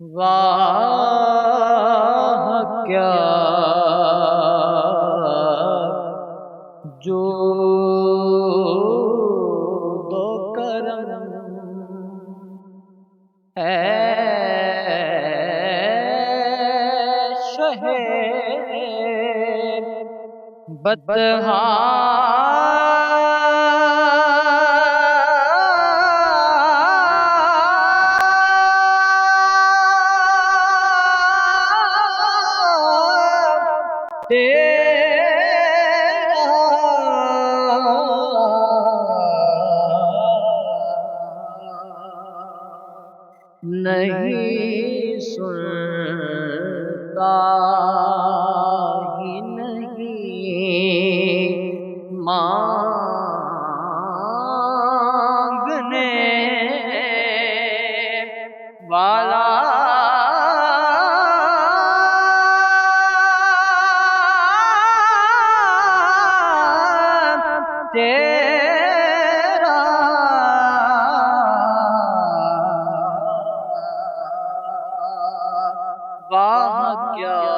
واہ کیا جود و کرم ہے شہ بطحا نہیں سنتا ہی نہیں مانگنے والا تیرا واہ کیا